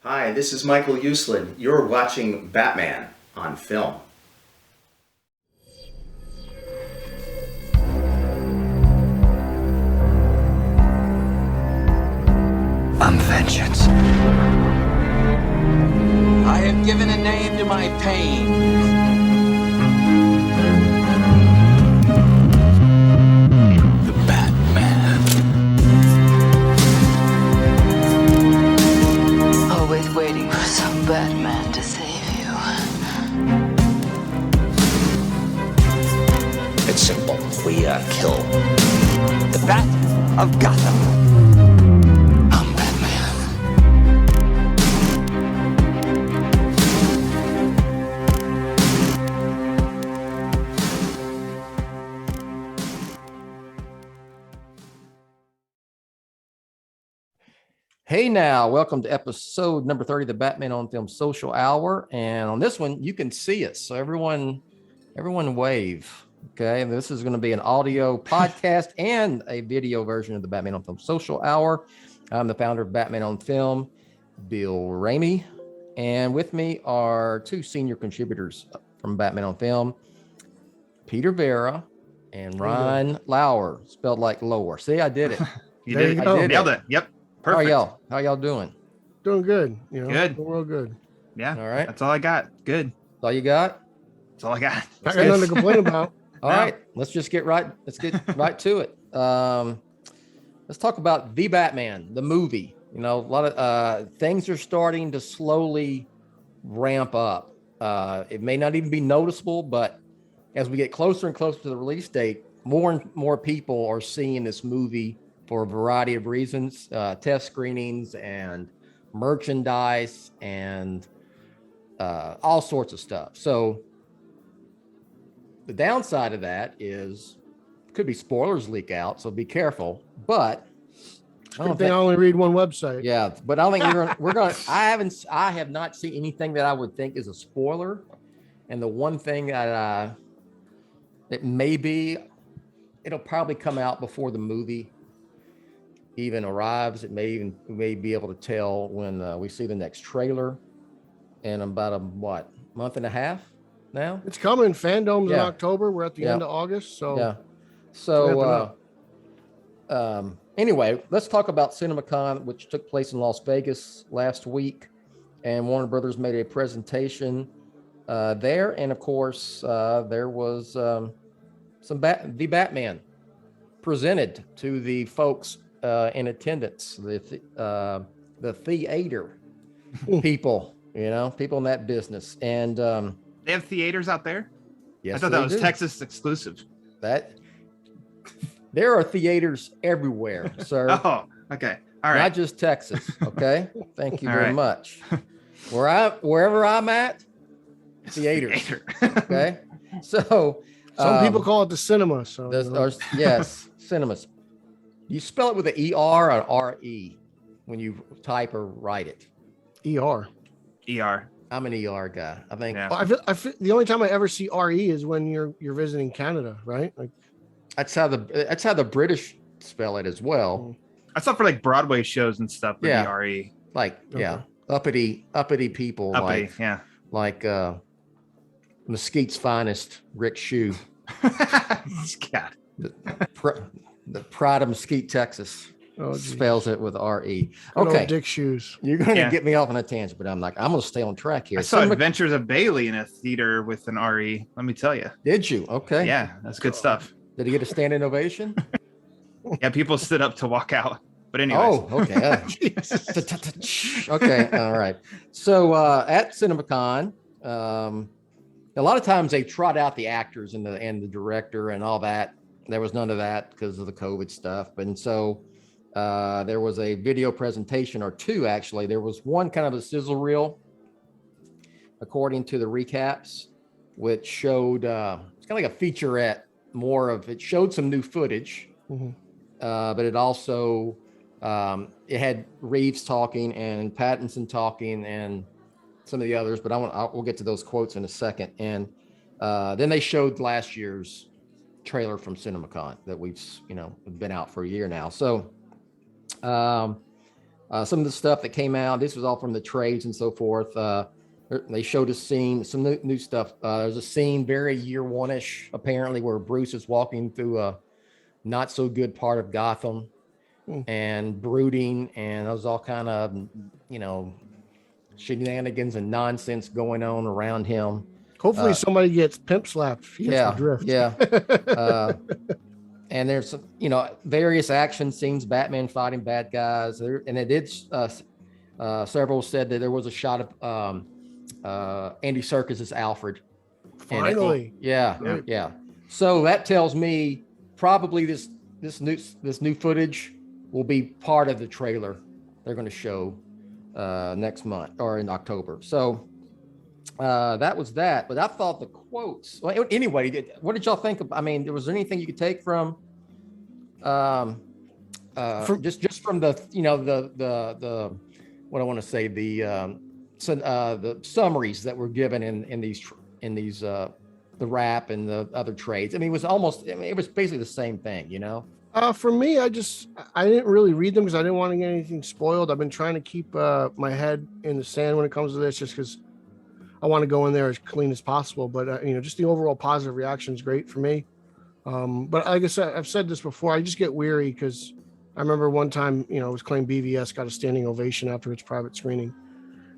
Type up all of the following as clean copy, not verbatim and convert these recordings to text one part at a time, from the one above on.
Hi, this is Michael Uslan. You're watching Batman on film. I'm vengeance. I have given a name to my pain. The Batman. Always waiting for some Batman to save you. It's simple. We kill the Bat of Gotham. I'm Batman. Hey now, welcome to episode number 30 of the Batman on Film Social Hour. And on this one, you can see us. So everyone wave. Okay. And this is going to be an audio podcast and a video version of the Batman on Film Social Hour. I'm the founder of Batman on Film, Bill Ramey. And with me are two senior contributors from Batman on Film, Peter Verra and Ryan Lauer, spelled like lower. See, I did it. You did it. Nailed it. Yep. Perfect. How y'all doing? Doing good. Good. Doing real good. Yeah. All right. That's all I got. Good. That's all you got? That's all I got. I got nothing to complain about. All right, let's get right to it. Let's talk about The Batman, the movie. You know, a lot of things are starting to slowly ramp up. It may not even be noticeable, but as we get closer and closer to the release date, more and more people are seeing this movie for a variety of reasons, test screenings and merchandise and all sorts of stuff. So the downside of that is could be spoilers leak out, so be careful. But I only read one website. Yeah, but I don't think we're going. I have not seen anything that I would think is a spoiler. And the one thing that it may be, it'll probably come out before the movie even arrives. We may be able to tell when we see the next trailer in about a month and a half now. It's coming. Fandom's in October. We're at the end of August. So yeah. So anyway, let's talk about CinemaCon, which took place in Las Vegas last week, and Warner Brothers made a presentation there, and of course there was The Batman presented to the folks in attendance, the theater people, people in that business. And they have theaters out there? Yes, I thought that was Texas exclusive. There are theaters everywhere, sir. Oh, okay. All right. Not just Texas. Okay. Thank you very much. Wherever I'm at, theaters. Okay. So some people call it the cinema. So yes, cinemas. You spell it with an ER or an RE when you type or write it. ER. I'm an ER guy. I think. Yeah. Well, I feel the only time I ever see RE is when you're visiting Canada, right? Like that's how the British spell it as well. I saw for like Broadway shows and stuff with the RE. Like uppity people. Like Mesquite's finest, Rick Shue. God. The pride of Mesquite, Texas. Spells it with RE. Okay. Dick shoes. You're going to get me off on a tangent, but I'm going to stay on track here. I saw Adventures of Bailey in a theater with an RE. Let me tell you. Did you? Okay. Yeah, that's good stuff. Did he get a standing ovation? Yeah, people stood up to walk out. But anyways. Oh, okay. Okay. All right. So at CinemaCon, a lot of times they trot out the actors and the director and all that. There was none of that because of the COVID stuff. And so there was a video presentation, or two, actually. There was one kind of a sizzle reel, according to the recaps, which showed, it's kind of like a featurette, it showed some new footage, but it also, it had Reeves talking and Pattinson talking and some of the others, but we'll get to those quotes in a second. And then they showed last year's trailer from CinemaCon that we've been out for a year now. So Some of the stuff that came out, this was all from the trades and so forth. They showed a scene, some new stuff. There's a scene very year one-ish, apparently, where Bruce is walking through a not so good part of Gotham and brooding, and there's all kind of, shenanigans and nonsense going on around him. Hopefully somebody gets pimp slapped. If he gets the drift. Yeah. And there's some, various action scenes, Batman fighting bad guys. And it did, several said that there was a shot of Andy Serkis' Alfred. Finally. Yeah. So that tells me probably this new footage will be part of the trailer they're going to show next month or in October. So that was that. But I thought the quotes. Well, anyway, what did y'all think of? I mean, was there anything you could take from just from the the what I want to say, the summaries that were given in these the rap and the other trades? I mean, it was basically the same thing, For me, I didn't really read them because I didn't want to get anything spoiled. I've been trying to keep my head in the sand when it comes to this, just because I want to go in there as clean as possible. But just the overall positive reaction is great for me. But like I said, I've said this before, I just get weary because I remember one time, it was claimed BVS got a standing ovation after its private screening,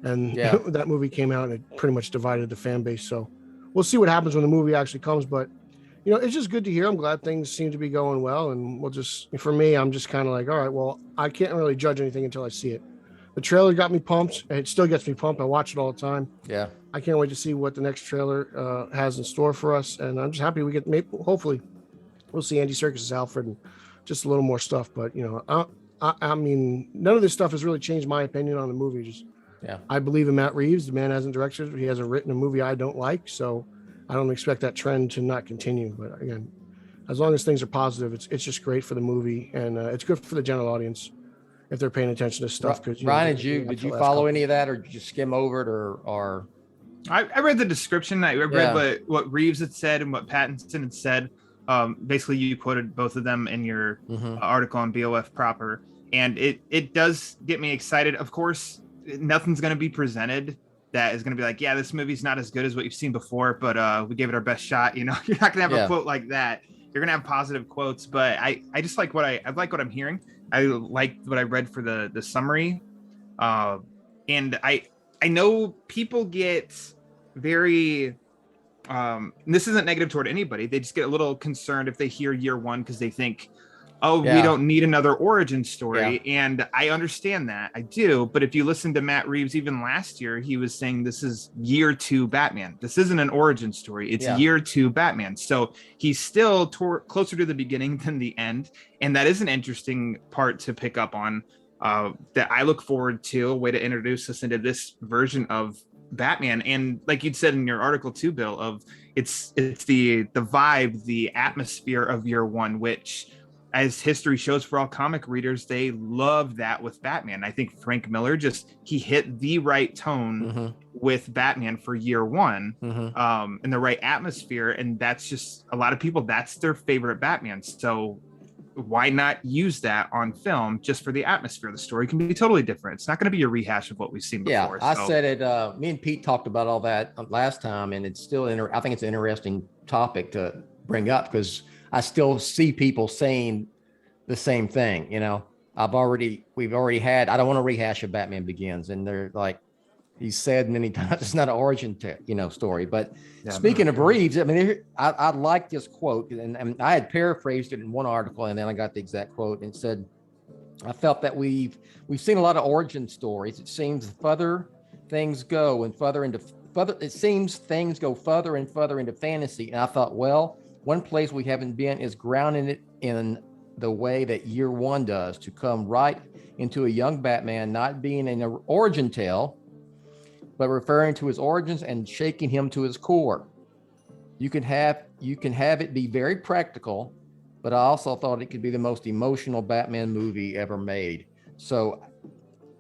and that movie came out and it pretty much divided the fan base. So we'll see what happens when the movie actually comes. But it's just good to hear. I'm glad things seem to be going well, and for me, I'm just kind of like, all right, well, I can't really judge anything until I see it. The trailer got me pumped. It still gets me pumped. I watch it all the time. Yeah. I can't wait to see what the next trailer has in store for us, and I'm just happy we get. Hopefully, we'll see Andy Serkis' Alfred and just a little more stuff. But I mean, none of this stuff has really changed my opinion on the movie. I believe in Matt Reeves. The man hasn't directed. He hasn't written a movie I don't like, so I don't expect that trend to not continue. But again, as long as things are positive, it's just great for the movie, and it's good for the general audience if they're paying attention to stuff. Because Ryan, did you follow any of that, or did you skim over it, or? I read the description. I read what Reeves had said and what Pattinson had said. Basically, you quoted both of them in your article on BOF proper, and it does get me excited. Of course, nothing's going to be presented that is going to be like, yeah, this movie's not as good as what you've seen before, but we gave it our best shot. You're not going to have a quote like that. You're going to have positive quotes, but I just like I like what I'm hearing. I like what I read for the summary, and I know people get very. This isn't negative toward anybody. They just get a little concerned if they hear year one because they think, we don't need another origin story. And I understand that. I do. But if you listen to Matt Reeves, even last year, he was saying this is year 2 Batman. This isn't an origin story. It's year 2 Batman. So he's still closer to the beginning than the end. And that is an interesting part to pick up on that I look forward to, a way to introduce us into this version of Batman. And like you'd said in your article too, Bill, of it's the vibe, the atmosphere of year one, which, as history shows for all comic readers, they love that with Batman. I think Frank Miller he hit the right tone with Batman for year one, and the right atmosphere. And that's just, a lot of people, that's their favorite Batman. So why not use that on film just for the atmosphere? The story can be totally different. It's not going to be a rehash of what we've seen before. I said it. Me and Pete talked about all that last time, and it's still I think it's an interesting topic to bring up because I still see people saying the same thing. We've already had. I don't want to rehash of Batman Begins, and they're like, he said many times, it's not an origin story. But speaking of Reeves, I mean, I like this quote, and I had paraphrased it in one article, and then I got the exact quote, and it said, I felt that we've seen a lot of origin stories. It seems further things go and it seems things go further and further into fantasy. And I thought, well, one place we haven't been is grounding it in the way that year one does, to come right into a young Batman, not being an origin tale, but referring to his origins and shaking him to his core. You can have it be very practical, but I also thought it could be the most emotional Batman movie ever made. So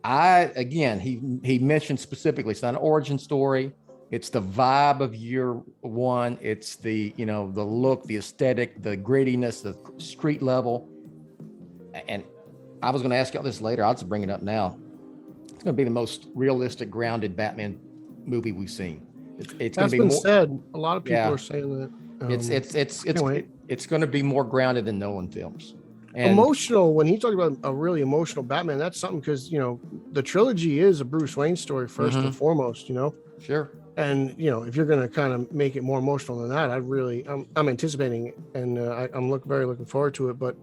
he mentioned specifically, it's not an origin story. It's the vibe of year one. It's the look, the aesthetic, the grittiness, the street level. And I was going to ask y'all this later. I'll just bring it up now. going to be the most realistic, grounded Batman movie we've seen. It's going That's to be been more, said. A lot of people Yeah. are saying that. it's wait. it's going to be more grounded than Nolan films. And Emotional. When he talked about a really emotional Batman, that's something because the trilogy is a Bruce Wayne story 1st and foremost. sure. And if you're going to kind of make it more emotional than that, I'm anticipating it, and I'm very looking forward to it. But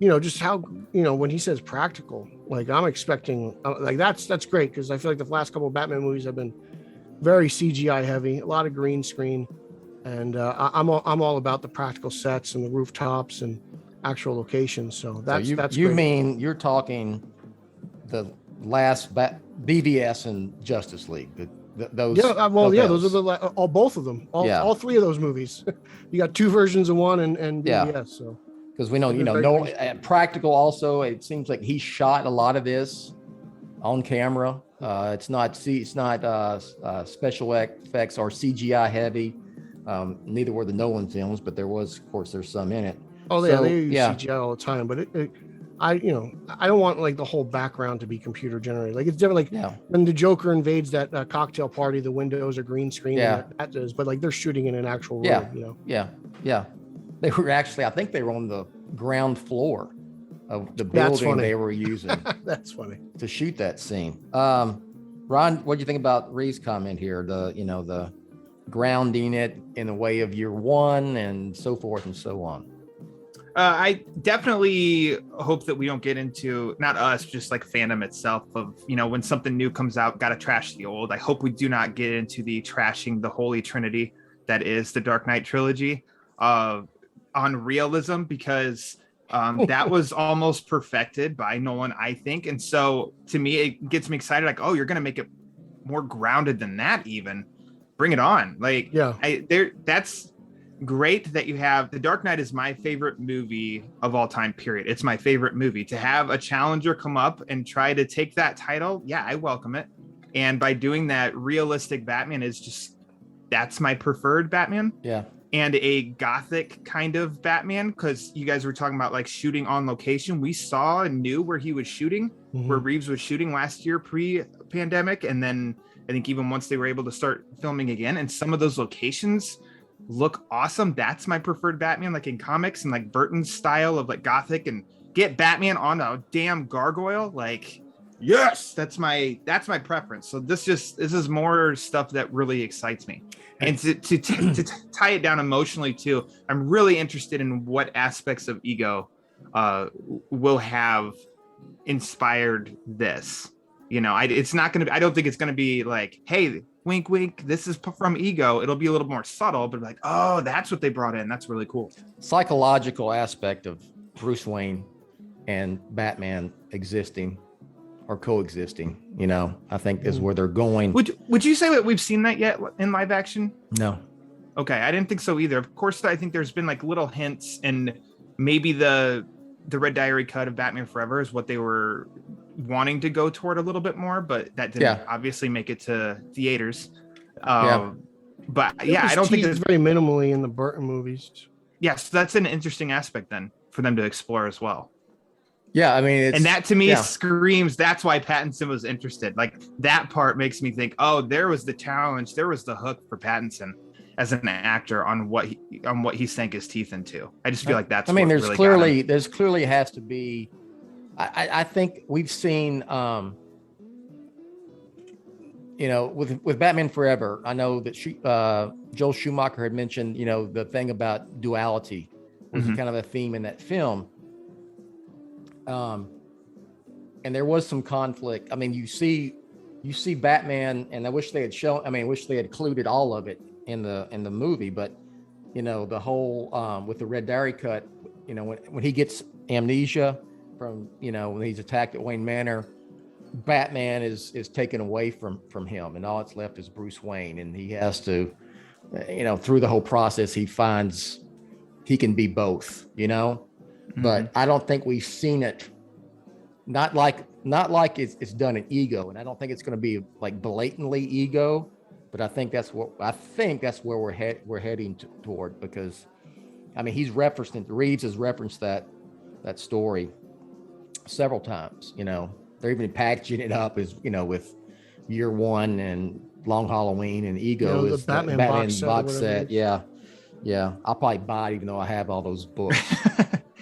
just how when he says practical, like I'm expecting, like that's great, because I feel like the last couple of Batman movies have been very CGI heavy, a lot of green screen, and I'm all about the practical sets and the rooftops and actual locations. So that's you great. mean you're talking the last BVS and Justice League? Those those are both of them, all three of those movies. You got two versions of one and BVS. So because we know practical also. It seems like he shot a lot of this on camera. It's not special effects or CGI heavy. Neither were the Nolan films, but there's some in it. Oh yeah, they use CGI all the time, but I don't want like the whole background to be computer generated. Like it's different. Like when the Joker invades that cocktail party, the windows are green screen. Yeah, that does, but like they're shooting in an actual room. Yeah. They were actually, I think they were on the ground floor of the building they were using. That's funny to shoot that scene. Ron, what do you think about Reeves' comment here? The grounding it in the way of year one and so forth and so on. I definitely hope that we don't get into, not us, just like fandom itself of, when something new comes out, got to trash the old. I hope we do not get into the trashing the holy trinity that is the Dark Knight trilogy on realism, because that was almost perfected by Nolan, I think. And so to me, it gets me excited. Like, oh, you're going to make it more grounded than that even. Bring it on. Like, that's great that you have. The Dark Knight is my favorite movie of all time, period. It's my favorite movie. To have a challenger come up and try to take that title, I welcome it. And by doing that, realistic Batman is just, that's my preferred Batman. Yeah. And a gothic kind of Batman, because you guys were talking about like shooting on location. We saw and knew where he was shooting, where Reeves was shooting last year pre-pandemic. And then I think even once they were able to start filming again, and some of those locations look awesome. That's my preferred Batman, like in comics, and like Burton's style of like gothic, and get Batman on a damn gargoyle. Like, yes, that's my preference. So this is more stuff that really excites me. And to tie it down emotionally too, I'm really interested in what aspects of Ego will have inspired this. It's not going to be, I don't think it's going to be like, hey, wink, wink, this is from Ego. It'll be a little more subtle, but like, oh, that's what they brought in. That's really cool. Psychological aspect of Bruce Wayne and Batman existing or coexisting, I think is where they're going. Would you say that we've seen that yet in live action? No. Okay, I didn't think so either. Of course, I think there's been like little hints, and maybe the Red Diary cut of Batman Forever is what they were wanting to go toward a little bit more, but that didn't obviously make it to theaters. But I don't think it's very minimally in the Burton movies. Yes, that's an interesting aspect then for them to explore as well. Yeah, I mean, and that to me screams, that's why Pattinson was interested. Like, that part makes me think, oh, there was the challenge, there was the hook for Pattinson as an actor on what he sank his teeth into. I just feel like that's. I mean, there's clearly has to be. I think we've seen, with Batman Forever. I know that Joel Schumacher had mentioned, the thing about duality was kind of a theme in that film. And there was some conflict. I mean, you see Batman, and I wish they had included all of it in the movie, but the whole with the Red Diary cut, when he gets amnesia from when he's attacked at Wayne Manor, Batman is taken away from him, and all that's left is Bruce Wayne, and he has to, through the whole process, he finds he can be both, but I don't think we've seen it. Not like it's done in Ego, and I don't think it's going to be like blatantly Ego, but I think that's where we're heading toward, because I mean Reeves has referenced that story several times, they're even packaging it up as, with Year One and Long Halloween and Ego the is Batman box set or box whatever it set. is. Yeah. I'll probably buy it even though I have all those books.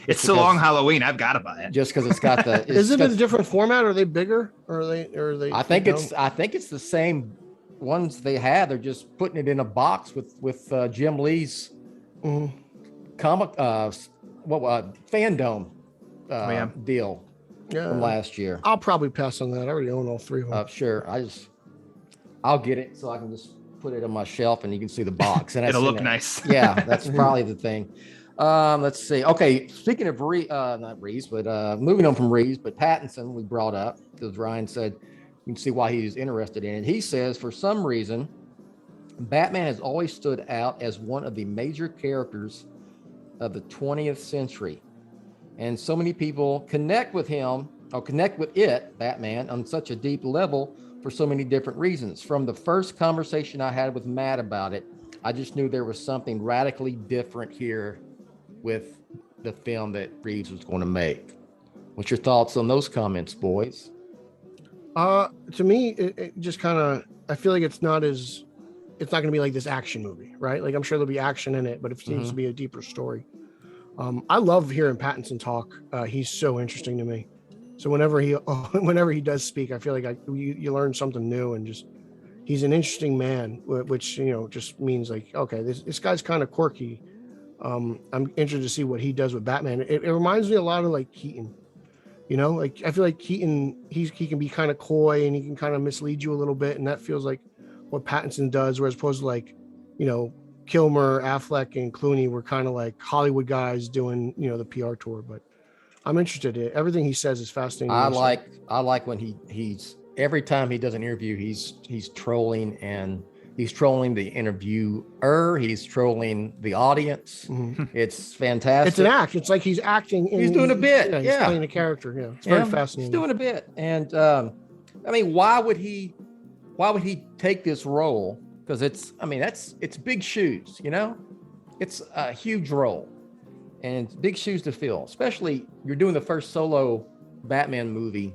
It's so long Halloween. I've got to buy it. Just because it's got the. Is it a different format? Are they bigger? Or are they? I think it's the same ones they had. They're just putting it in a box with Jim Lee's comic fandom deal from last year. I'll probably pass on that. I already own all three of them. Sure. I'll get it so I can just put it on my shelf and you can see the box. And it'll look nice. Yeah, that's probably the thing. Let's see. Okay, speaking of not Reeves, but moving on from Reeves, but Pattinson we brought up because Ryan said you can see why he was interested in it. He says for some reason, Batman has always stood out as one of the major characters of the 20th century, and so many people connect with him or connect with Batman, on such a deep level for so many different reasons. From the first conversation I had with Matt about it, I just knew there was something radically different here with the film that Reeves was going to make. What's your thoughts on those comments, boys? To me, it just kind of, I feel like it's not going to be like this action movie, right? Like I'm sure there'll be action in it, but it seems to be a deeper story. I love hearing Pattinson talk. He's so interesting to me. So whenever he does speak, I feel like you learn something new, and just he's an interesting man, which just means like, okay, this guy's kind of quirky. I'm interested to see what he does with Batman. It reminds me a lot of like Keaton, like I feel like Keaton, he can be kind of coy and he can kind of mislead you a little bit, and that feels like what Pattinson does, whereas opposed to like, Kilmer, Affleck, and Clooney were kind of like Hollywood guys doing, the PR tour. But I'm interested in it. Everything he says is fascinating. I like when he's every time he does an interview, he's trolling, and he's trolling the interviewer. He's trolling the audience. It's fantastic. It's an act. It's like he's acting. He's doing a bit. He's playing a character. Yeah, it's very fascinating. He's doing a bit. And I mean, why would he take this role? Because it's big shoes. It's a huge role, and it's big shoes to fill. Especially you're doing the first solo Batman movie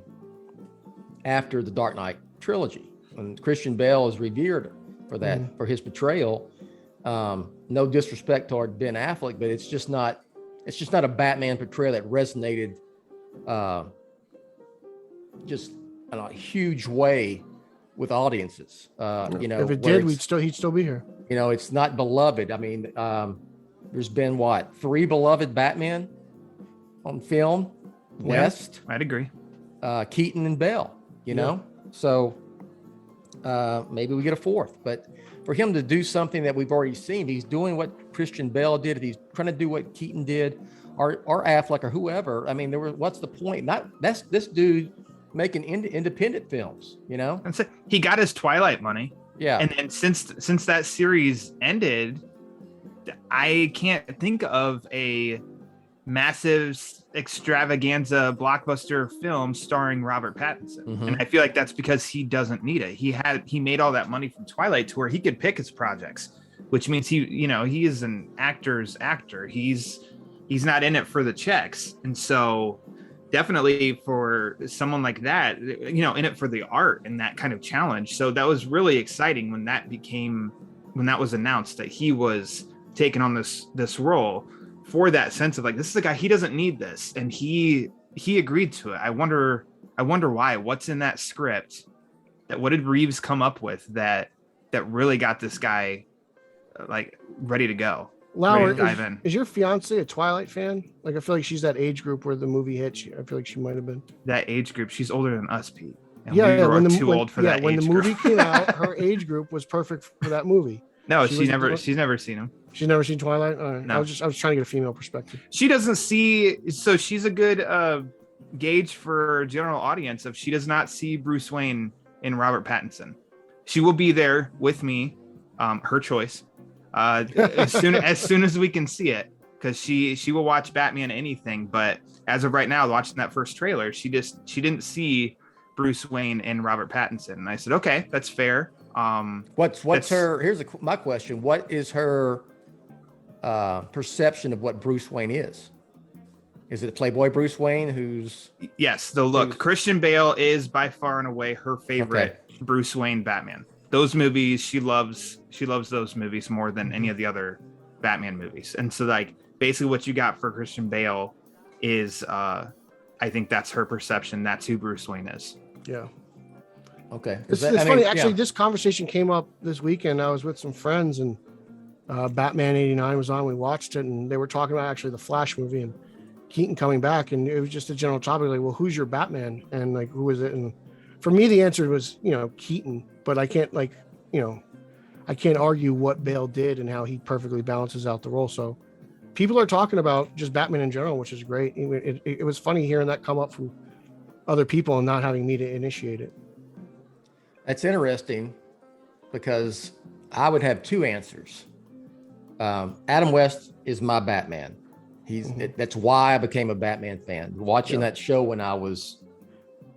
after the Dark Knight trilogy, and Christian Bale is revered for that, for his portrayal. No disrespect toward Ben Affleck, but it's just not a Batman portrayal that resonated just in a huge way with audiences. If it did, he'd still be here. It's not beloved. I mean, there's been 3 beloved Batman on film. West. I'd agree. Keaton and Bale, so maybe we get a 4th, but for him to do something that we've already seen, he's doing what Christian Bale did. He's trying to do what Keaton did, or Affleck, or whoever. I mean, what's the point? That's this dude making independent films, And so he got his Twilight money. Yeah. And then since that series ended, I can't think of a massive extravaganza blockbuster film starring Robert Pattinson. And I feel like that's because he doesn't need it. He made all that money from Twilight to where he could pick his projects, which means he is an actor's actor. He's not in it for the checks. And so definitely for someone like that, in it for the art and that kind of challenge. So that was really exciting when that was announced that he was taking on this role, for that sense of like, this is a guy, he doesn't need this, and he agreed to it. I wonder why. What's in that script? What did Reeves come up with that really got this guy like ready to go? Lauer, dive in. Is your fiance a Twilight fan? Like, I feel like she's that age group where the movie hit. I feel like she might have been. That age group. She's older than us, Pete. And we were too old for that. When age the movie group. came out, her age group was perfect for that movie. No, she's never seen him. She's never seen Twilight. All right. No. I was trying to get a female perspective. She doesn't see. So she's a good gauge for general audience. If she does not see Bruce Wayne in Robert Pattinson, she will be there with me. Her choice. As soon as we can see it, because she will watch Batman anything. But as of right now, watching that first trailer, she didn't see Bruce Wayne and Robert Pattinson, and I said, okay, that's fair. What's her? Here's my question: what is her perception of what Bruce Wayne is? Is it Playboy Bruce Wayne who's Yes, the look. Christian Bale is by far and away her favorite Bruce Wayne Batman. Those movies, she loves those movies more than any of the other Batman movies. And so like basically what you got for Christian Bale is I think that's her perception. That's who Bruce Wayne is. Yeah. okay? It's funny. Actually, this conversation came up this weekend. I was with some friends and Batman 89 was on. We watched it and they were talking about actually the Flash movie and Keaton coming back. And it was just a general topic like, well, who's your Batman? And like, who is it? And for me, the answer was, Keaton, but I can't I can't argue what Bale did and how he perfectly balances out the role. So people are talking about just Batman in general, which is great. It was funny hearing that come up from other people and not having me to initiate it. That's interesting because I would have two answers. Adam West is my Batman. That's why I became a Batman fan. Watching that show when I was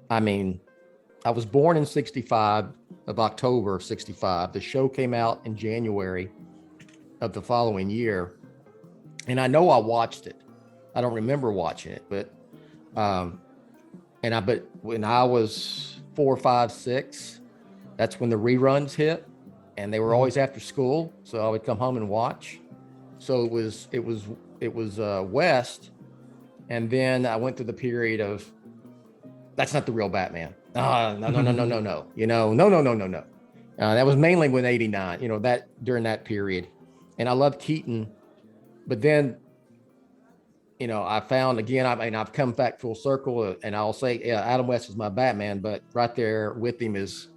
born in 65 of October of 65. The show came out in January of the following year. And I know I watched it. I don't remember watching it, but when I was 4, 5, 6, that's when the reruns hit and they were always after school. So I would come home and watch. So it was West. And then I went through the period of, that's not the real Batman. No. No. That was mainly when 89, that during that period. And I loved Keaton. But then, I found again, I've come back full circle and I'll say, yeah, Adam West is my Batman, but right there with him is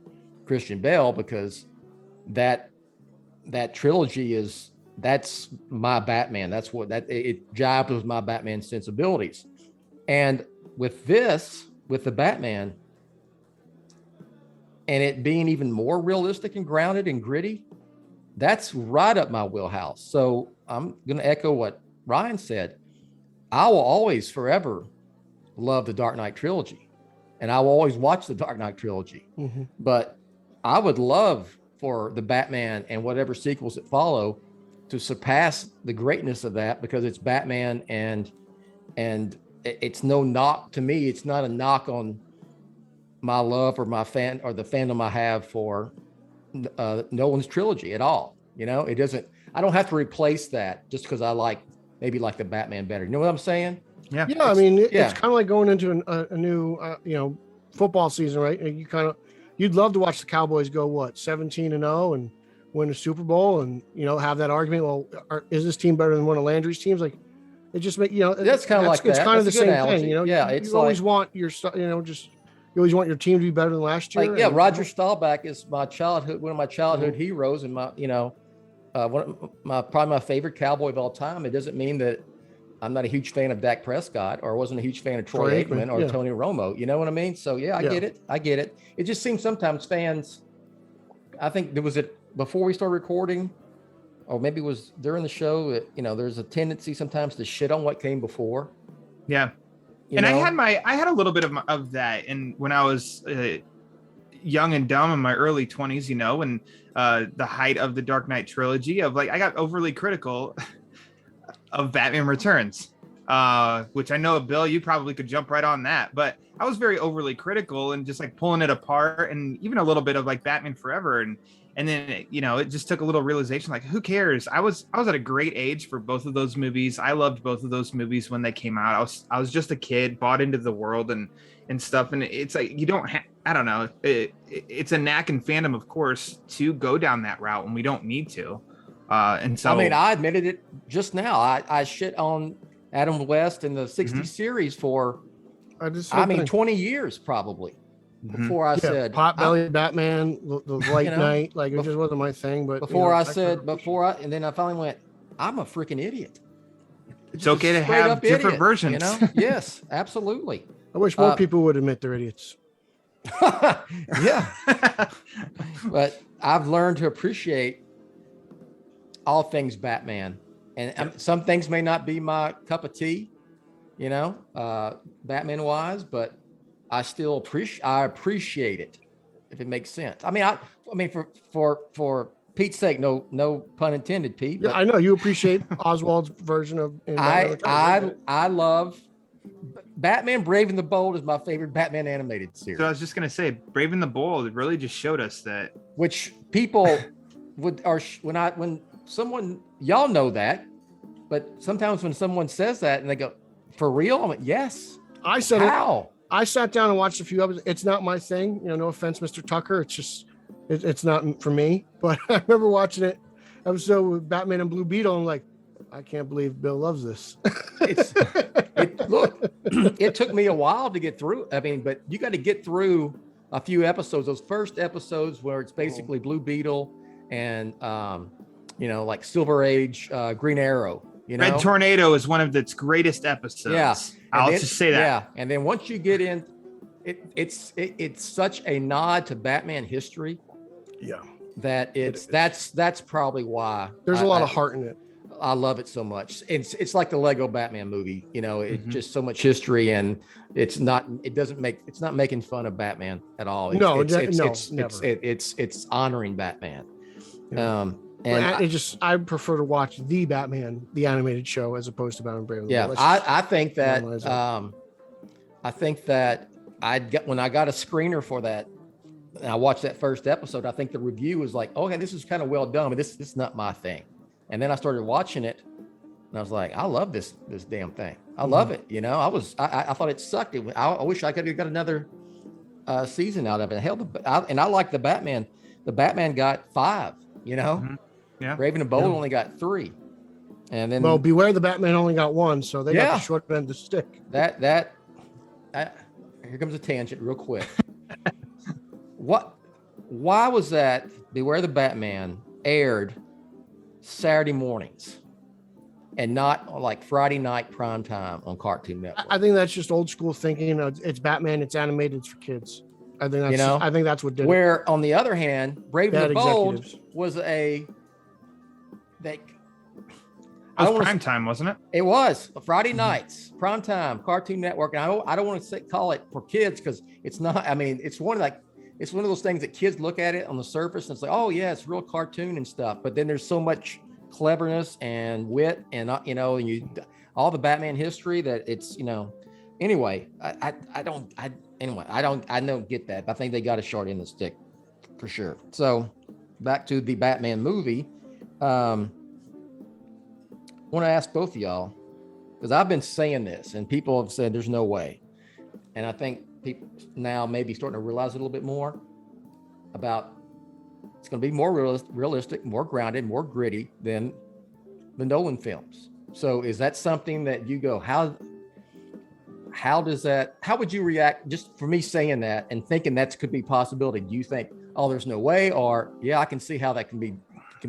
Christian Bale because that trilogy that's my Batman. That's what it jives with my Batman sensibilities. And with the Batman and it being even more realistic and grounded and gritty, that's right up my wheelhouse. So I'm going to echo what Ryan said. I will always forever love the Dark Knight trilogy and I will always watch the Dark Knight trilogy, but I would love for the Batman and whatever sequels that follow to surpass the greatness of that because it's Batman and it's no knock to me. It's not a knock on my love or my fan or the fandom I have for Nolan's trilogy at all. It doesn't, I don't have to replace that just because I maybe like the Batman better. You know what I'm saying? Yeah. Yeah. It's kind of like going into a new, football season, right? You'd love to watch the Cowboys go 17-0 and win a Super Bowl and, have that argument. Well, is this team better than one of Landry's teams? Like it just make, that's kind of like it's that. kind of the same analogy. thing, It's you always want your, you always want your team to be better than last year. Roger Staubach is one of my childhood heroes and my, probably my favorite Cowboy of all time. It doesn't mean that I'm not a huge fan of Dak Prescott or wasn't a huge fan of Troy Aikman or Tony Romo. You know what I mean? So I get it. It just seems sometimes fans, I think was it before we started recording or maybe it was during the show that, there's a tendency sometimes to shit on what came before. Yeah. I had a little bit of that. And when I was young and dumb in my early 20s, and the height of the Dark Knight trilogy of I got overly critical of Batman Returns, which I know, Bill, you probably could jump right on that, but I was very overly critical and just pulling it apart and even a little bit of Batman Forever. And then, it just took a little realization, who cares? I was at a great age for both of those movies. I loved both of those movies when they came out. I was just a kid, bought into the world and stuff. And it's you don't I don't know. It's a knack in fandom, of course, to go down that route when we don't need to. And so, I admitted it just now. I shit on Adam West in the 60 series for, 20 years probably. Before I said Potbelly Batman, the White Knight, it just wasn't my thing. But and then I finally went, I'm a freaking idiot. It's okay to have different versions. Yes, absolutely. I wish more people would admit they're idiots. Yeah. But I've learned to appreciate all things Batman. And some things may not be my cup of tea, Batman wise, but I still appreciate it, if it makes sense. For Pete's sake, no pun intended, Pete. Yeah, I know you appreciate Oswald's version of. I love Batman Brave and the Bold is my favorite Batman animated series. So I was just gonna say, Brave and the Bold really just showed us that. Which people when someone, y'all know that, but sometimes when someone says that and they go, "For real?" I'm like, "Yes." I said How? I sat down and watched a few episodes. It's not my thing, no offense, Mr. Tucker. It's just it's not for me. But I remember watching it episode with Batman and Blue Beetle. I'm like, I can't believe Bill loves this. Look, it took me a while to get through. I mean, but you got to get through a few episodes. Those first episodes where it's basically Blue Beetle and like Silver Age, Green Arrow. Red Tornado is one of its greatest episodes. Yeah, I'll just say that. Yeah, and then once you get in, it's such a nod to Batman history. Yeah, that that's probably why there's a lot of heart in it. I love it so much. It's like the Lego Batman movie. It's just so much history, and it's not making fun of Batman at all. It's honoring Batman. Yeah. And I prefer to watch the Batman, the animated show, as opposed to Batman Brave. Yeah, I think that when I got a screener for that, and I watched that first episode, I think the review was like, okay, this is kind of well done, but this is not my thing. And then I started watching it, and I was like, I love this damn thing. I love it. I thought it sucked. I wish I could have got another season out of it. Hell, and I like the Batman. The Batman got 5. Yeah. Brave and the Bold only got 3. And then Beware the Batman only got 1, so they got the short end of the stick. Here comes a tangent real quick. Why was that Beware the Batman aired Saturday mornings and not like Friday night prime time on Cartoon Network? I think that's just old school thinking. It's Batman, it's animated, it's for kids. I think that's what did Where it. On the other hand, Brave and the Bold was it was prime time, wasn't it? It was Friday nights, prime time, Cartoon Network. And I don't want to call it for kids because it's not. I mean, it's one of those things that kids look at it on the surface and it's like, oh yeah, it's real cartoon and stuff. But then there's so much cleverness and wit and all the Batman history that it's Anyway, I don't get that. I think they got a short end of the stick for sure. So back to the Batman movie. I want to ask both of y'all, because I've been saying this and people have said there's no way. And I think people now maybe starting to realize a little bit more about it's going to be more realistic, more grounded, more gritty than the Nolan films. So is that something that you go, how would you react just for me saying that and thinking that could be a possibility? Do you think, oh, there's no way, or yeah, I can see how that can be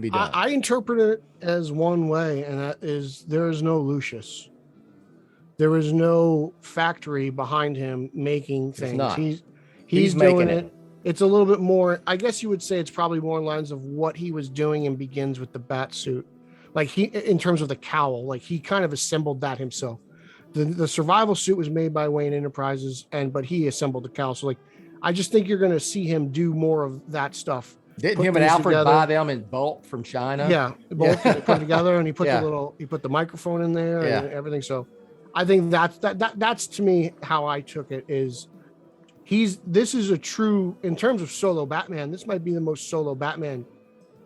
done? I interpret it as one way, and that is there is no Lucius. There is no factory behind him making things. He's doing it. It's a little bit more, I guess you would say it's probably more in lines of what he was doing and begins with the bat suit. Like in terms of the cowl, like he kind of assembled that himself. The survival suit was made by Wayne Enterprises, but he assembled the cowl. So like, I just think you're going to see him do more of that stuff. Didn't him and Alfred buy them in bulk from China? Yeah, both put together, and he put the microphone in there and everything. So I think that's to me how I took it is this is a true, in terms of solo Batman, this might be the most solo Batman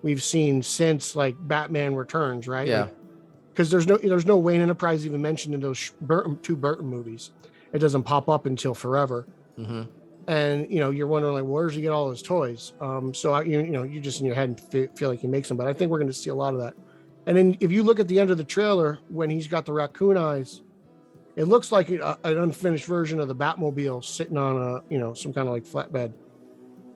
we've seen since like Batman Returns, right? Yeah. Because there's no Wayne Enterprise even mentioned in those two Burton movies. It doesn't pop up until forever. Mm-hmm. And you're wondering like, where does he get all his toys? So you just in your head feel like he makes them, but I think we're going to see a lot of that. And then if you look at the end of the trailer when he's got the raccoon eyes, it looks like an unfinished version of the Batmobile sitting on some kind of like flatbed.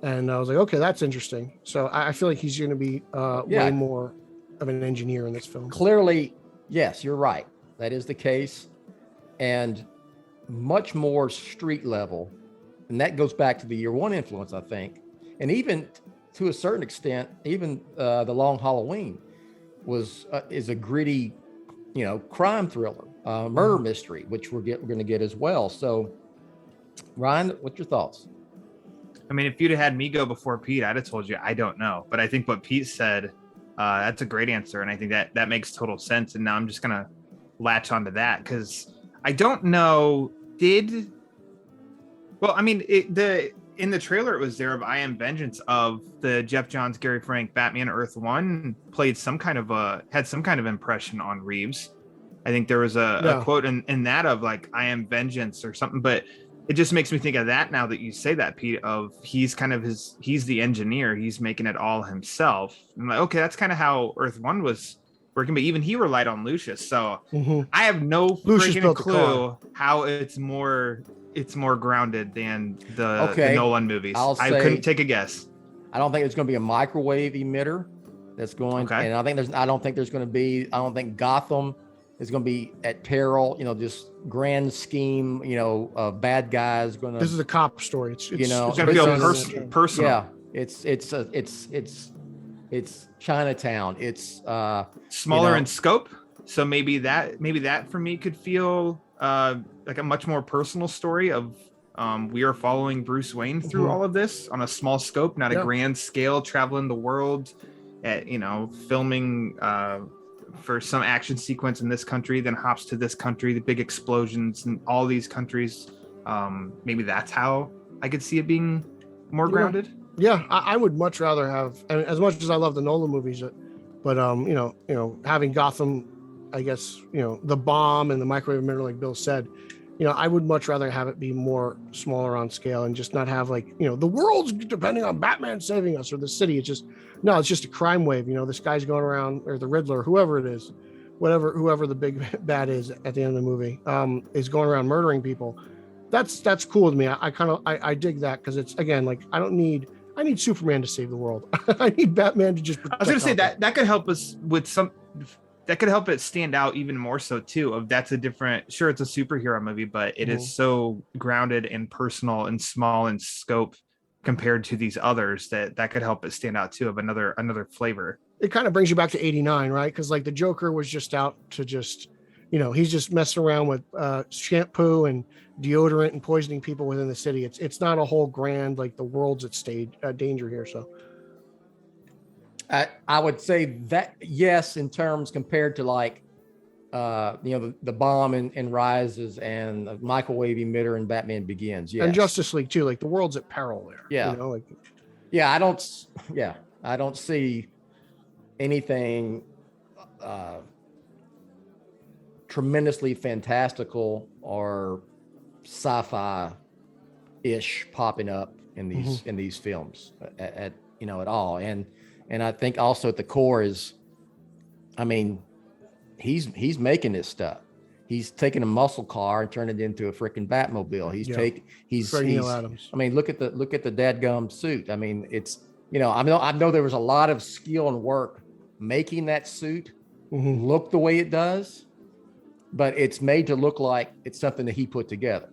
And I was like, okay, that's interesting. So I feel like he's going to be way more of an engineer in this film. Clearly, yes, you're right. That is the case, and much more street level. And that goes back to the Year One influence, I think. And even to a certain extent, even The Long Halloween is a gritty, crime thriller, murder mystery, which we're going to get as well. So, Ryan, what's your thoughts? I mean, if you'd have had me go before Pete, I'd have told you I don't know. But I think what Pete said, that's a great answer. And I think that makes total sense. And now I'm just going to latch onto that because I don't know. Well, I mean, in the trailer it was there of I Am Vengeance of the Jeff Johns, Gary Frank Batman Earth One played had some kind of impression on Reeves. I think there was a quote in that of like I Am Vengeance or something, but it just makes me think of that now that you say that, Pete, of he's the engineer, he's making it all himself. I'm like, okay, that's kind of how Earth One was working, but even he relied on Lucius. So I have no freaking clue how it's more grounded than the Nolan movies. I couldn't take a guess. I don't think it's going to be a microwave emitter that's going, and I don't think Gotham is going to be at peril, just grand scheme, bad guys going to. This is a cop story. It's going to feel personal. Yeah, it's Chinatown. It's smaller in scope, so maybe that for me could feel like a much more personal story of we are following Bruce Wayne through all of this on a small scope, not a grand scale, traveling the world, at filming for some action sequence in this country, then hops to this country, the big explosions in all these countries. Maybe that's how I could see it being more grounded. Yeah, I would much rather have, and as much as I love the Nolan movies, but having Gotham, I guess, the bomb and the microwave emitter, like Bill said, I would much rather have it be more smaller on scale and just not have like, the world's depending on Batman saving us or the city. It's just a crime wave. This guy's going around, or the Riddler, whoever it is, whoever the big bad is at the end of the movie, is going around murdering people. That's cool to me. I dig that, because it's, again, like, I need Superman to save the world. I need Batman to just protect. I was going to say that could help us with that could help it stand out even more so too. It's a superhero movie, but it is so grounded and personal and small in scope compared to these others that could help it stand out too, of another flavor. It kind of brings you back to 89, right? Because like the Joker was just out to just, he's just messing around with shampoo and deodorant and poisoning people within the city. It's not a whole grand, like the world's at danger here. So I would say that yes, in terms compared to like the bomb and Rises and the microwave emitter and Batman Begins. Yes. And Justice League too. Like the world's at peril there. Yeah. I don't see anything tremendously fantastical or sci-fi ish popping up in these films at all. And I think also at the core is, I mean, he's making this stuff. He's taking a muscle car and turning it into a freaking Batmobile. He's Neil Adams. I mean, look at the dadgum suit. I mean, it's, I know there was a lot of skill and work making that suit look the way it does, but it's made to look like it's something that he put together.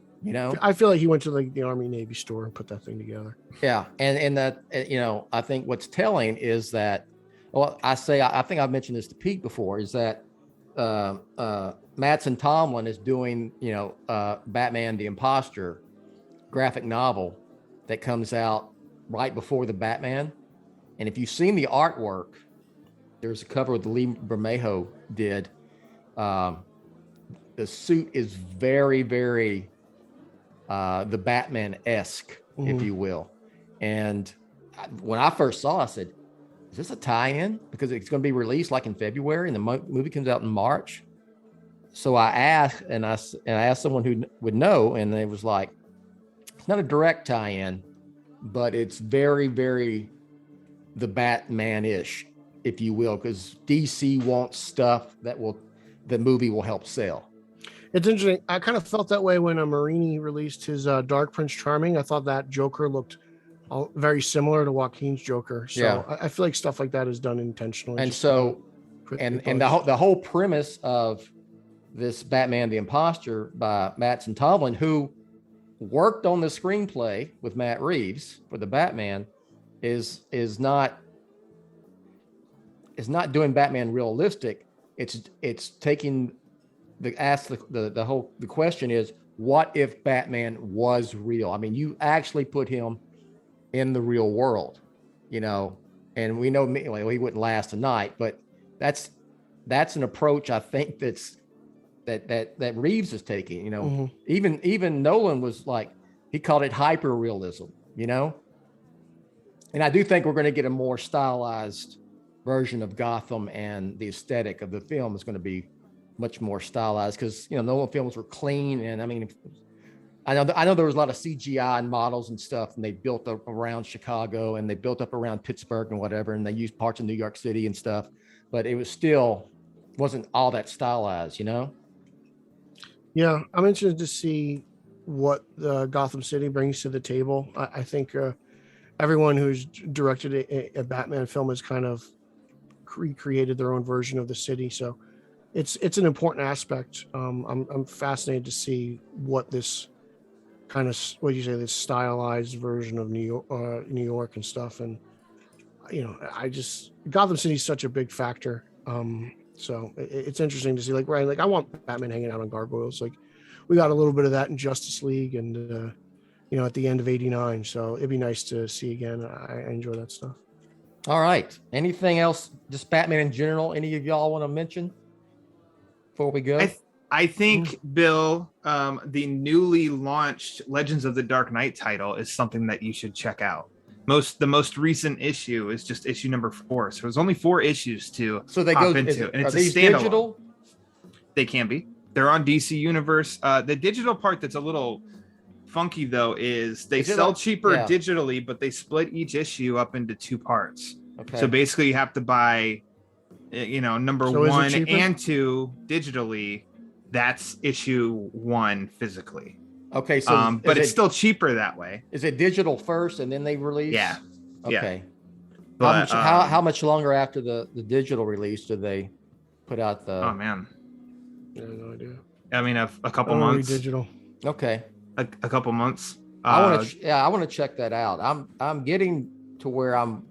I feel like he went to like the Army Navy store and put that thing together. Yeah. And that, I think what's telling is that, I think I've mentioned this to Pete before, is that Mattson Tomlin is doing, Batman the Imposter graphic novel that comes out right before the Batman. And if you've seen the artwork, there's a cover that Lee Bermejo did. The suit is very, very the Batman-esque, if you will. And when I first saw it, I said, is this a tie-in? Because it's going to be released like in February and the movie comes out in March. So I asked, and I asked someone who would know, and they was like, it's not a direct tie-in, but it's very, very the Batman-ish, if you will, because DC wants stuff the movie will help sell. It's interesting. I kind of felt that way when Marini released his Dark Prince Charming. I thought that Joker looked very similar to Joaquin's Joker. So I feel like stuff like that is done intentionally. And so, and the whole premise of this Batman the Imposter by Mattson Tomlin, who worked on the screenplay with Matt Reeves for the Batman, is not doing Batman realistic. It's taking the question is, what if Batman was real? I mean, you actually put him in the real world, and we know he wouldn't last a night, but that's an approach I think that's that Reeves is taking. You know, Mhm. even Nolan was like, he called it hyper realism. You know, and I do think we're going to get a more stylized version of Gotham, and the aesthetic of the film is going to be much more stylized, because Nolan films were clean, and I mean, I know there was a lot of CGI and models and stuff, and they built up around Chicago and they built up around Pittsburgh and whatever, and they used parts of New York City and stuff, but it was still wasn't all that stylized, Yeah, I'm interested to see what the Gotham City brings to the table. I think everyone who's directed a Batman film has kind of recreated their own version of the city, so it's an important aspect. I'm fascinated to see what this kind of, what do you say, this stylized version of New York and stuff. And Gotham City is such a big factor. So it's interesting to see, like, Ryan, like, I want Batman hanging out on gargoyles. Like, we got a little bit of that in Justice League, and at the end of '89. So it'd be nice to see again. I enjoy that stuff. All right. Anything else, just Batman in general, any of y'all want to mention before we go? I think, Bill, the newly launched Legends of the Dark Knight title is something that you should check out. The most recent issue is just issue number 4, so there's only 4 issues to hop into, and it's a standalone. Digital? They can be. They're on DC Universe. The digital part that's a little funky though is they sell cheaper digitally, but they split each issue up into 2 parts. Okay. So basically, you have to buy, number 1 and 2 digitally. That's issue 1 physically. Okay, so but it's still cheaper that way. Is it digital first and then they release? Yeah. Okay. Yeah. But, how much longer after the digital release do they put out the? Oh man, I have no idea. I mean, a couple months. Digital. Okay. A couple months. I want to check that out. I'm getting to where I'm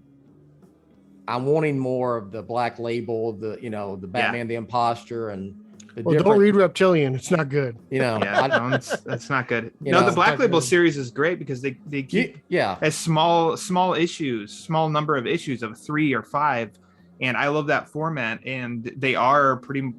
wanting more of the Black Label, the Batman the Imposter, and don't read Reptilian. It's not good. That's not good. The Black Label series is great because they keep as small issues, small number of issues of 3 or 5, and I love that format. And they are pretty.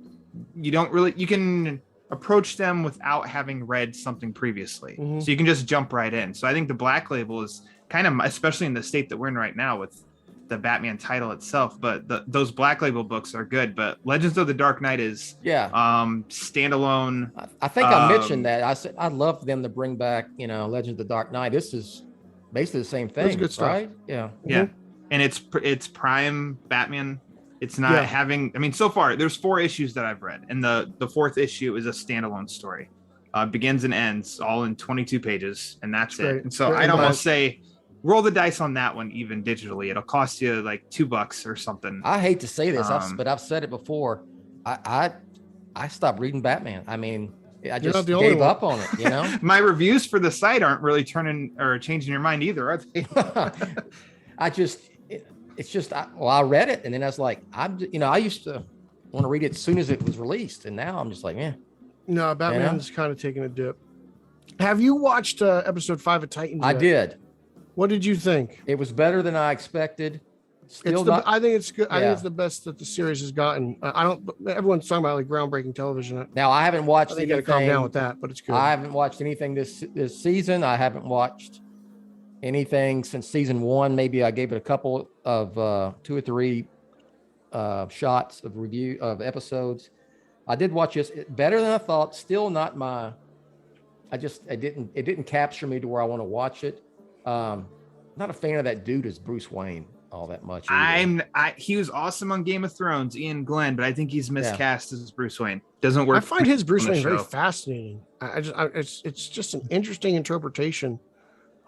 You can approach them without having read something previously, so you can just jump right in. So I think the Black Label is kind of, especially in the state that we're in right now with the Batman title itself, but those Black Label books are good. But Legends of the Dark Knight is standalone. I think I mentioned that. I said I'd love for them to bring back Legends of the Dark Knight. This is basically the same thing. That's good stuff. Right? Yeah. And it's prime Batman. It's not having, so far there's 4 issues that I've read, and the 4th issue is a standalone story. Begins and ends all in 22 pages, and that's it. And so I'd almost say roll the dice on that one, even digitally. It'll cost you like $2 or something. I hate to say this, but I've said it before. I stopped reading Batman. I mean, I just gave up on it. My reviews for the site aren't really turning or changing your mind either, are they? I read it, and then I was like, I used to want to read it as soon as it was released, and now I'm just like, No, Batman's kind of taking a dip. Have you watched episode 5 of Titans? I did. What did you think? It was better than I expected. I think it's good. I think it's the best that the series has gotten. Everyone's talking about like groundbreaking television. Now I haven't watched anything. You got to calm down with that, but it's good. I haven't watched anything this season. I haven't watched anything since season 1. Maybe I gave it a couple of 2 or 3 shots of review of episodes. I did watch this. Better than I thought. Still not my. It didn't capture me to where I want to watch it. Not a fan of that dude as Bruce Wayne all that much. He was awesome on Game of Thrones, Ian Glenn, but I think he's miscast as Bruce Wayne. Doesn't work. I find his Bruce Wayne very fascinating. It's just an interesting interpretation.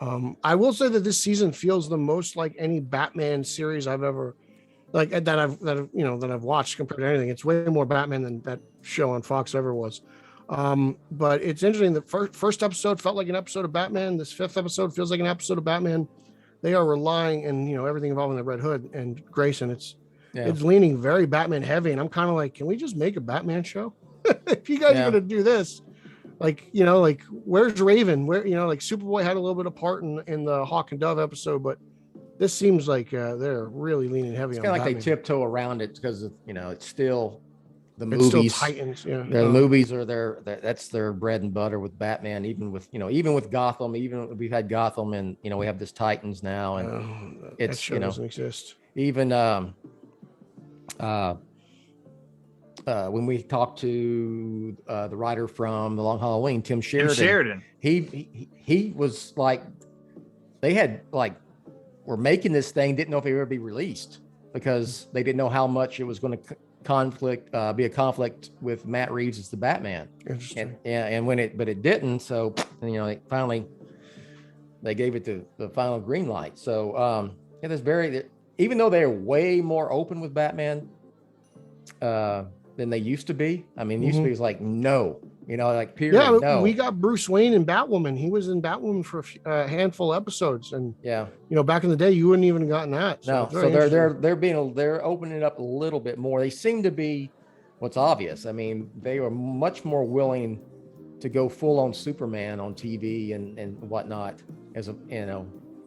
I will say that this season feels the most like any Batman series I've ever that I've watched compared to anything. It's way more Batman than that show on Fox ever was. But it's interesting. The first episode felt like an episode of Batman. This 5th episode feels like an episode of Batman. They are relying, and everything involving the Red Hood and Grayson. It's leaning very Batman heavy, and I'm kind of like, can we just make a Batman show? If you guys are gonna do this, where's Raven? Where Superboy had a little bit of part in the Hawk and Dove episode, but this seems like they're really leaning heavy on Batman. Batman. They tiptoe around it because it's still the It's still movies. Titans. Yeah. The movies are that's their bread and butter with Batman. Even with Gotham, even we've had Gotham, and we have this Titans now, and that it's show doesn't exist. even when we talked to the writer from The Long Halloween, Tim Sheridan, he was like, they had were making this thing, didn't know if it would ever be released because they didn't know how much it was going to be a conflict with Matt Reeves as the Batman. Interesting. But it didn't. So finally they gave it the final green light. So even though they're way more open with Batman than they used to be. I mean, it used to be it was like no, period. Yeah, no. we got Bruce Wayne in Batwoman. He was in Batwoman for a handful of episodes, and back in the day, you wouldn't even have gotten that. So they're opening it up a little bit more. They seem to be what's obvious. I mean, they are much more willing to go full on Superman on TV and whatnot as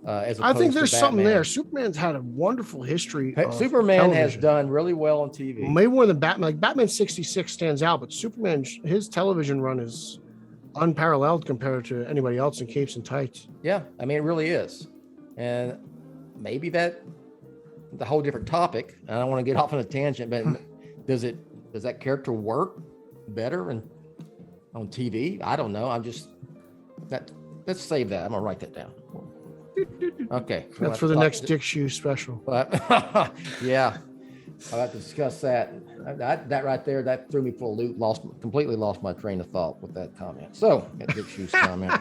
I think there's something there. Superman's had a wonderful history. Superman has done really well on TV. Maybe more than Batman. Like Batman 66 stands out, but Superman, his television run is unparalleled compared to anybody else in capes and tights. Yeah, I mean, it really is. And maybe that's a whole different topic. I don't want to get off on a tangent, but does that character work better on TV? I don't know. Let's save that. I'm gonna write that down. Okay. That's for the next Dick Shoe special. But yeah, I'll have to discuss that. That right there, that threw me for a loop. Completely lost my train of thought with that comment. So that Dick Shoe's comment.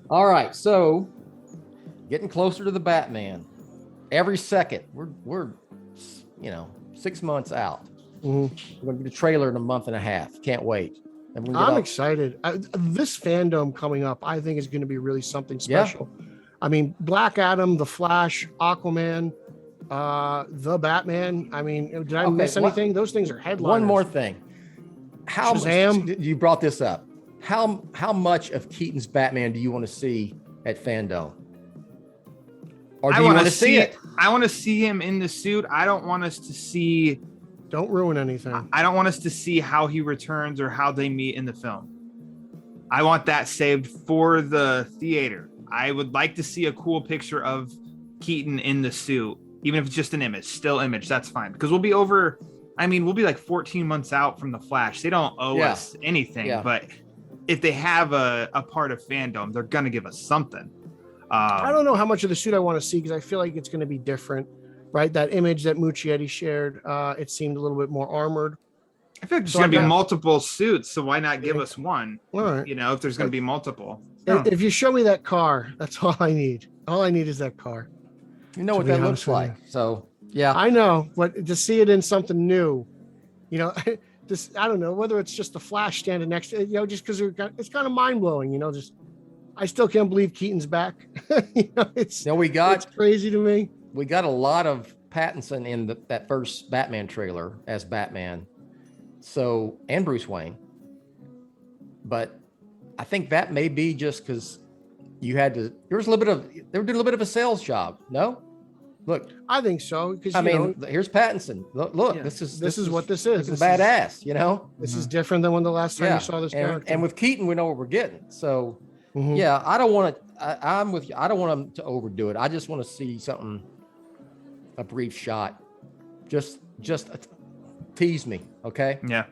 All right, so getting closer to the Batman. Every second, we're 6 months out. We're gonna get a trailer in a month and a half. Can't wait. I'm excited. This fandom coming up, I think, is going to be really something special. Yeah. I mean, Black Adam, The Flash, Aquaman, The Batman. I mean, did I miss anything? Those things are headliners. One more thing. You brought this up. How much of Keaton's Batman do you want to see at Fandom? Or do you want to see it? I want to see him in the suit. I don't want us to see... Don't ruin anything. I don't want us to see how he returns or how they meet in the film. I want that saved for the theater. I would like to see a cool picture of Keaton in the suit, even if it's just an image, still image. That's fine. Because we'll be like 14 months out from The Flash. They don't owe us anything, but if they have a part of Fandom, they're going to give us something. I don't know how much of the suit I want to see because I feel like it's going to be different. Right, that image that Muschietti shared, it seemed a little bit more armored. I feel like there's going to be multiple suits, so why not give us one? All right. If there's going to be multiple. If you show me that car, that's all I need. All I need is that car. You know what that looks like. So, yeah. I know, but to see it in something new, I don't know, whether it's just the Flash standing next to it, just because it's kind of mind-blowing, I still can't believe Keaton's back. It's crazy to me. We got a lot of Pattinson in that first Batman trailer as Batman, and Bruce Wayne. But I think that may be just because they were doing a little bit of a sales job. No, look, I think so because here's Pattinson. Look, this is what this is. This is badass. This is different than when the last time you saw this character. And with Keaton, we know what we're getting. So yeah, I don't want to. I'm with you. I don't want them to overdo it. I just want to see something. A brief shot, just tease me, okay? Yeah,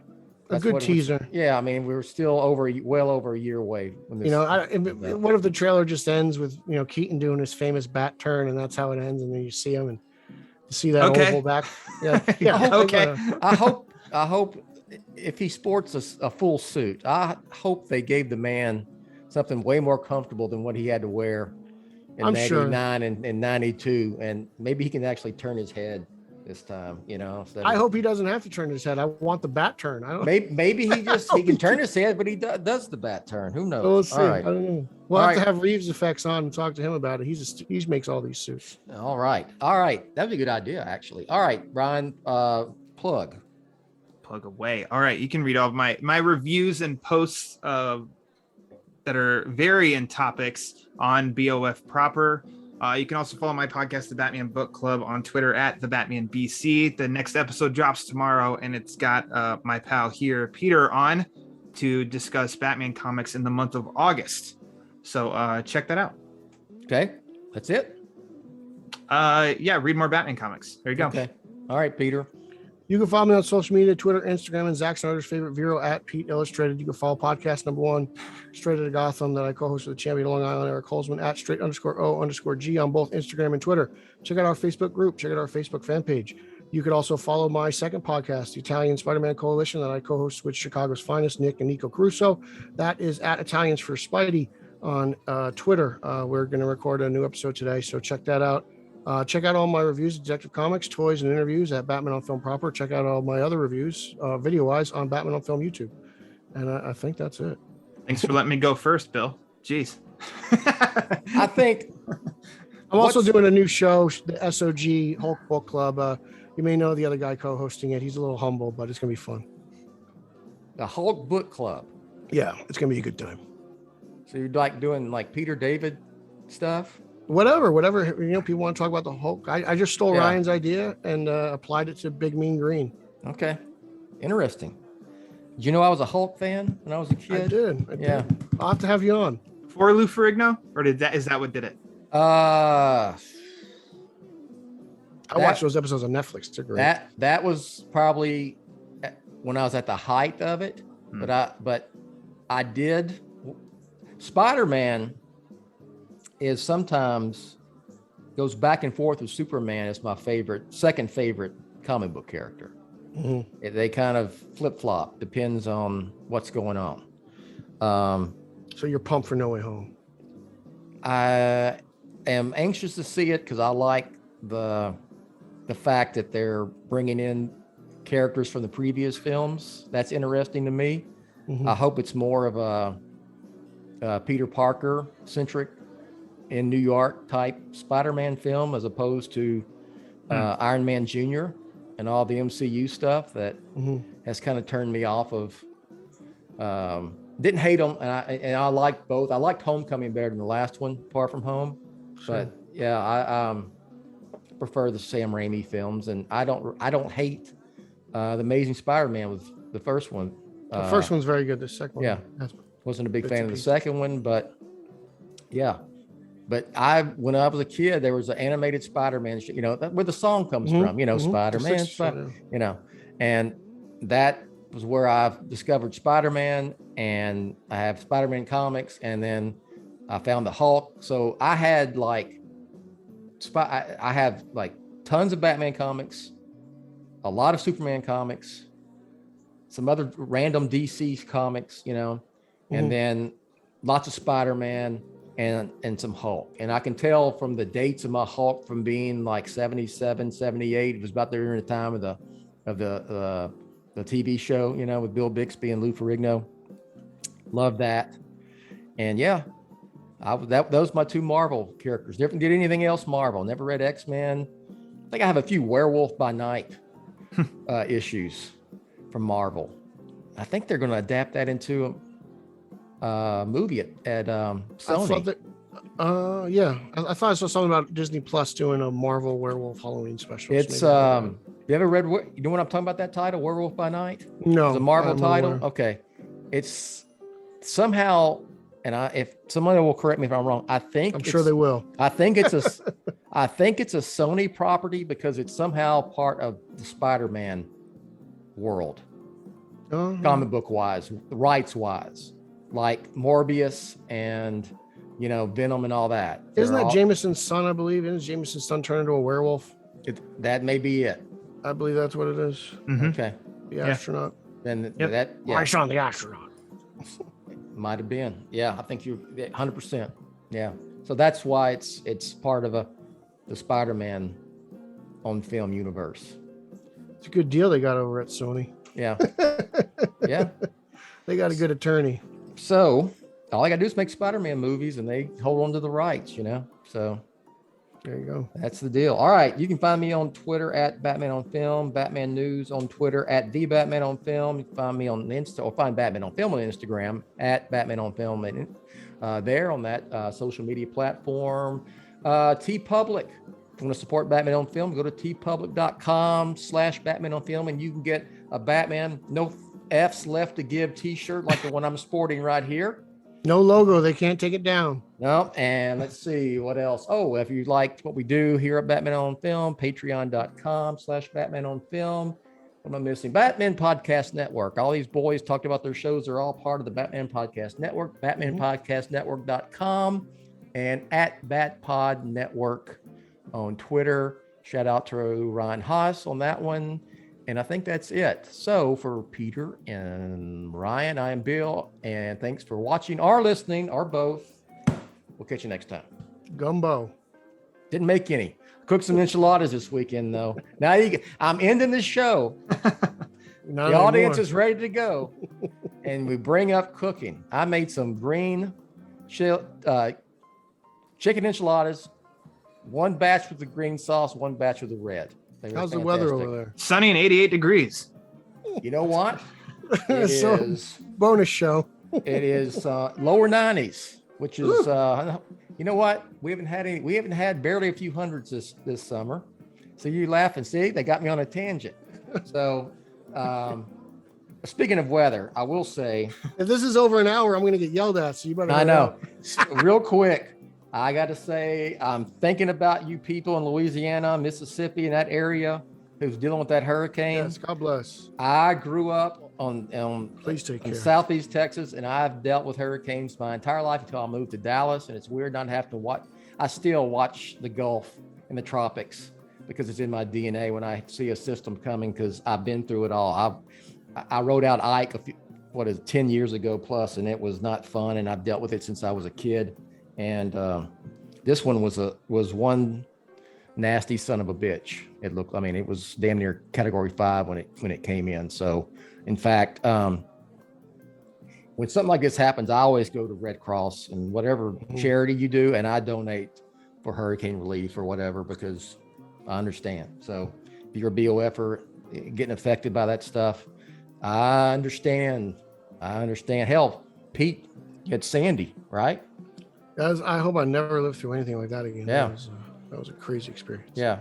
a good teaser. Yeah, I mean we're still well over a year away. When this, what if the trailer just ends with Keaton doing his famous bat turn, and that's how it ends, and then you see him and see that oval back. Yeah, I hope if he sports a full suit, I hope they gave the man something way more comfortable than what he had to wear. In 99 and 92, and maybe he can actually turn his head this time, I hope he doesn't have to turn his head. I want the bat turn. Maybe he can turn his head, but he does the bat turn. Who knows? We'll see. Right. I don't know. We'll have to have Reeves effects on and talk to him about it. He makes all these suits. All right. That'd be a good idea, actually. All right, Brian, plug away. All right, you can read all of my reviews and posts that are varying topics on BOF proper. You can also follow my podcast, The Batman Book Club, on Twitter at The Batman BC. The next episode drops tomorrow, and it's got my pal here, Peter, on to discuss Batman comics in the month of August. So check that out. Okay, that's it. Yeah, read more Batman comics. There you go. Okay. All right, Peter. You can follow me on social media, Twitter, Instagram, and Zach Snyder's favorite Verra at Pete Illustrated. You can follow podcast number 1, Straight Outta Gotham, that I co-host with the champion of Long Island, Eric Holzman, at straight_O_G on both Instagram and Twitter. Check out our Facebook group. Check out our Facebook fan page. You could also follow my second podcast, the Italian Spider-Man Coalition, that I co-host with Chicago's finest, Nick and Nico Caruso. That is at Italians for Spidey on Twitter. We're going to record a new episode today, so check that out. Check out all my reviews of Detective Comics, toys, and interviews at Batman on Film Proper. Check out all my other reviews, video-wise, on Batman on Film YouTube. And I think that's it. Thanks for letting me go first, Bill. Jeez. I think I'm also doing a new show, the SOG Hulk Book Club. You may know the other guy co-hosting it. He's a little humble, but it's going to be fun. the Hulk Book Club. Yeah, it's going to be a good time. So you're like doing like Peter David stuff? Whatever, people want to talk about the Hulk. I just stole Ryan's idea and applied it to Big Mean Green. Okay. Interesting. Did you know I was a Hulk fan when I was a kid? I did. Yeah. I'll have to have you on. For Lou Ferrigno? Or is that what did it? I watched those episodes on Netflix. They're great. That was probably when I was at the height of it. But I did. Spider-Man is sometimes goes back and forth with Superman as my second favorite comic book character. Mm-hmm. They kind of flip-flop, depends on what's going on. So you're pumped for No Way Home? I am anxious to see it because I like the fact that they're bringing in characters from the previous films. That's interesting to me. Mm-hmm. I hope it's more of a Peter Parker centric in New York type Spider-Man film as opposed to Iron Man Jr. and all the MCU stuff that has kind of turned me off of. Didn't hate them, and I liked both. I liked Homecoming better than the last one, Far From Home. Sure. But yeah, I prefer the Sam Raimi films, and I don't hate the Amazing Spider-Man with the first one. The first one's very good. The second one, wasn't a big fan of the second one, but yeah. But when I was a kid, there was an animated Spider-Man, where the song comes from, Spider-Man, and that was where I've discovered Spider-Man, and I have Spider-Man comics, and then I found the Hulk. So I had I have like tons of Batman comics, a lot of Superman comics, some other random DC comics, and then lots of Spider-Man and some Hulk. And I can tell from the dates of my Hulk from being like 77, 78, it was about during the time of the TV show, with Bill Bixby and Lou Ferrigno. Love that. And yeah, those are my two Marvel characters. Never did anything else Marvel. Never read X-Men. I think I have a few Werewolf by Night issues from Marvel. I think they're going to adapt that into a movie at Sony. I thought I saw something about Disney Plus doing a Marvel Werewolf Halloween special. It's you ever read? You know what I'm talking about? That title, Werewolf by Night. No, it's a Marvel title. Okay, it's somehow, and if somebody will correct me if I'm wrong. I'm sure they will. I think it's a Sony property because it's somehow part of the Spider-Man world, comic book wise, rights wise, like Morbius and Venom and all that. Isn't that Jameson's son? I believe isn't Jameson's son turned into a werewolf? That may be it. I believe that's what it is. Mm-hmm. Okay. The astronaut. Then my son, the astronaut. Might have been. Yeah, I think you're 100%. Yeah. So that's why it's part of the Spider-Man on film universe. It's a good deal they got over at Sony. Yeah. Yeah. They got a good attorney. So all I gotta do is make Spider-Man movies and they hold on to the rights, So there you go. That's the deal. All right. You can find me on Twitter at Batman on Film, Batman News on Twitter at The Batman on Film. You can find me on find Batman on Film on Instagram at Batman on Film. And there on that social media platform. T Public. If you want to support Batman on Film, go to tpublic.com/Batman on Film, and you can get a Batman No F's Left to Give t-shirt like the one I'm sporting right here. No logo. They can't take it down. No, and let's see what else. Oh, if you liked what we do here at Batman on Film, patreon.com/Batman on Film. What am I missing? Batman Podcast Network. All these boys talked about their shows. They're all part of the Batman Podcast Network, batmanpodcastnetwork.com, and at Batpod Network on Twitter. Shout out to Ryan Haas on that one. And I think that's it. So for Peter and Ryan, I am Bill. And thanks for watching or listening or both. We'll catch you next time. Gumbo. Didn't make any. Cooked some enchiladas this weekend, though. Now I'm ending the show. The audience is ready to go. And we bring up cooking. I made some green chicken enchiladas. One batch with the green sauce, one batch with the red. How's the weather over there? Sunny and 88 degrees. You know what? It is bonus show. It is lower 90s, which is you know what? We haven't had barely a few hundreds this summer. So you laugh and see, they got me on a tangent. So speaking of weather, I will say, if this is over an hour, I'm going to get yelled at. So you better. I know. Real quick, I got to say, I'm thinking about you people in Louisiana, Mississippi, in that area who's dealing with that hurricane. Yes, God bless. I grew up Please take care. in Southeast Texas, and I've dealt with hurricanes my entire life until I moved to Dallas. And it's weird not having to watch. I still watch the Gulf and the tropics because it's in my DNA when I see a system coming, because I've been through it all. I wrote out Ike 10 years ago plus, and it was not fun. And I've dealt with it since I was a kid. And this one was one nasty son of a bitch. It was damn near category 5 when it came in. So in fact, when something like this happens, I always go to Red Cross and whatever charity you do, and I donate for hurricane relief or whatever, because I understand. So if you're a BOFer getting affected by that stuff, I understand. Hell, Pete, you had Sandy, right? I hope I never live through anything like that again. Yeah. That was a crazy experience. Yeah.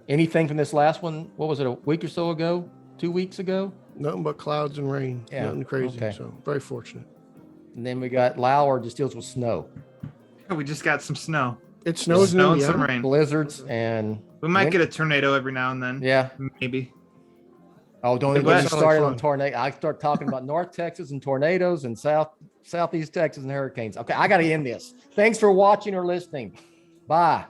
Anything from this last one? What was it, a week or so ago? 2 weeks ago? Nothing but clouds and rain. Yeah. Nothing crazy. Okay. So very fortunate. And then we got Lauer just deals with snow. We just got some snow. It snows Snow in and some Indiana. rain. Blizzards and We might get a tornado every now and then. Yeah. Maybe. Oh, don't even get me Midwest. started on tornado. I start talking about North Texas and tornadoes and Southeast Texas and hurricanes. Okay, I got to end this. Thanks for watching or listening. Bye.